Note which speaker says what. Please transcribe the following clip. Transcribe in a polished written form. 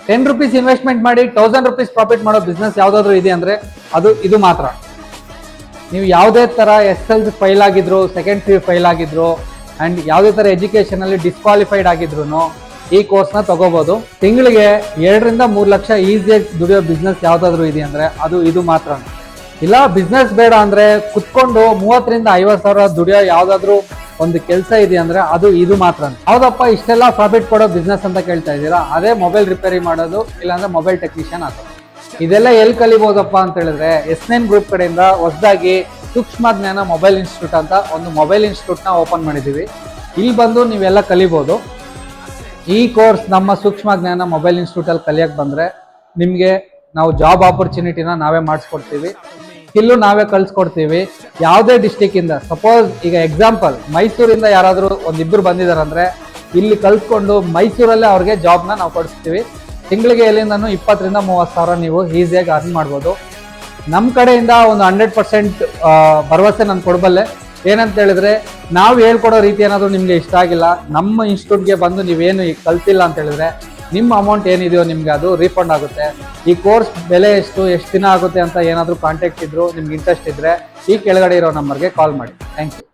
Speaker 1: ₹10 investment ಮಾಡಿ ₹1000 profit ಮಾಡೋ business ಯಾವ್ದಾದ್ರು ಇದೆ ಅಂದ್ರೆ ಅದು ಇದು ಮಾತ್ರ. ನೀವು ಯಾವುದೇ ತರ SL ಫೈಲ್ ಆಗಿದ್ರು, ಸೆಕೆಂಡ್ PU ಫೈಲ್ ಆಗಿದ್ರು ಅಂಡ್ ಯಾವುದೇ ತರ ಎಜುಕೇಶನ್ ಅಲ್ಲಿ ಡಿಸ್ಕ್ವಾಲಿಫೈಡ್ ಆಗಿದ್ರು ಈ ಕೋರ್ಸ್ ನ ತಗೋಬಹುದು. ತಿಂಗಳಿಗೆ 2 ರಿಂದ 3 ಲಕ್ಷ ಈಸಿಯಾಗಿ ದುಡಿಯೋ ಬಿಸ್ನೆಸ್ ಯಾವ್ದಾದ್ರು ಇದೆ ಅಂದ್ರೆ ಅದು ಇದು ಮಾತ್ರ. ಇಲ್ಲ ಬಿಸ್ನೆಸ್ ಬೇಡ ಅಂದ್ರೆ ಕುತ್ಕೊಂಡು 30 ರಿಂದ 50 ಸಾವಿರ ದುಡಿಯೋ ಯಾವ್ದಾದ್ರು ಒಂದು ಕೆಲಸ ಇದೆ ಅಂದ್ರೆ ಅದು ಇದು ಮಾತ್ರ. ಹೌದಪ್ಪ ಇಷ್ಟೆಲ್ಲ ಪ್ರಾಫಿಟ್ ಕೊಡೋ ಬಿಸ್ನೆಸ್ ಅಂತ ಕೇಳ್ತಾ ಇದ್ದೀರಾ, ಅದೇ ಮೊಬೈಲ್ ರಿಪೇರಿ ಮಾಡೋದು ಇಲ್ಲಾಂದ್ರೆ ಮೊಬೈಲ್ ಟೆಕ್ನಿಷಿಯನ್ ಆಗೋದು. ಇದೆಲ್ಲ ಎಲ್ಲಿ ಕಲಿಬಹುದಪ್ಪ ಅಂತ ಹೇಳಿದ್ರೆ S9 ಗ್ರೂಪ್ ಕಡೆಯಿಂದ ಹೊಸದಾಗಿ ಸೂಕ್ಷ್ಮ ಜ್ಞಾನ ಮೊಬೈಲ್ ಇನ್ಸ್ಟಿಟ್ಯೂಟ್ ಅಂತ ಒಂದು ಮೊಬೈಲ್ ಇನ್ಸ್ಟಿಟ್ಯೂಟ್ ನ ಓಪನ್ ಮಾಡಿದೀವಿ. ಇಲ್ಲಿ ಬಂದು ನೀವೆಲ್ಲ ಕಲಿಬಹುದು. ಈ ಕೋರ್ಸ್ ನಮ್ಮ ಸೂಕ್ಷ್ಮ ಜ್ಞಾನ ಮೊಬೈಲ್ ಇನ್ಸ್ಟಿಟ್ಯೂಟ್ ಅಲ್ಲಿ ಕಲಿಯಕ್ ಬಂದ್ರೆ ನಿಮ್ಗೆ ನಾವು ಜಾಬ್ ಆಪರ್ಚುನಿಟಿನ ನಾವೇ ಮಾಡಿಸ್ಕೊಡ್ತೀವಿ, ಸ್ಕಿಲ್ಲು ನಾವೇ ಕಳ್ಸಿಕೊಡ್ತೀವಿ. ಯಾವುದೇ ಡಿಸ್ಟಿಕ್ ಇಂದ, ಸಪೋಸ್ ಈಗ ಎಕ್ಸಾಂಪಲ್ ಮೈಸೂರಿಂದ ಯಾರಾದ್ರೂ ಒಂದಿಬ್ರು ಬಂದಿದಾರಂದ್ರೆ ಇಲ್ಲಿ ಕಲ್ತ್ಕೊಂಡು ಮೈಸೂರಲ್ಲೇ ಅವ್ರಿಗೆ ಜಾಬ್ನ ನಾವು ಕೊಡಿಸ್ತೀವಿ. ತಿಂಗಳಿಗೆ ಎಲ್ಲಿಂದನೂ 20 ರಿಂದ 30 ಸಾವಿರ ನೀವು ಈಸಿಯಾಗಿ ಅರ್ನ್ ಮಾಡ್ಬೋದು. ನಮ್ಮ ಕಡೆಯಿಂದ ಒಂದು 100% ಭರವಸೆ ನಾನು ಕೊಡಬಲ್ಲೆ. ಏನಂತ ಹೇಳಿದ್ರೆ ನಾವು ಹೇಳ್ಕೊಡೋ ರೀತಿ ಏನಾದರೂ ನಿಮ್ಗೆ ಇಷ್ಟ ಆಗಿಲ್ಲ, ನಮ್ಮ ಇನ್ಸ್ಟಿಟ್ಯೂಟ್ಗೆ ಬಂದು ನೀವೇನು ಕಲ್ತಿಲ್ಲ ಅಂತ ಹೇಳಿದ್ರೆ ನಿಮ್ಮ ಅಮೌಂಟ್ ಏನಿದೆಯೋ ನಿಮ್ಗೆ ಅದು ರೀಫಂಡ್ ಆಗುತ್ತೆ. ಈ ಕೋರ್ಸ್ ಬೆಲೆ ಎಷ್ಟು ದಿನ ಆಗುತ್ತೆ ಅಂತ ಏನಾದರೂ ಕಾಂಟ್ಯಾಕ್ಟ್ ಇದ್ರು ನಿಮ್ಗೆ ಇಂಟ್ರೆಸ್ಟ್ ಇದ್ರೆ ಈ ಕೆಳಗಡೆ ಇರೋ ನಂಬರ್ಗೆ ಕಾಲ್ ಮಾಡಿ. Thank you.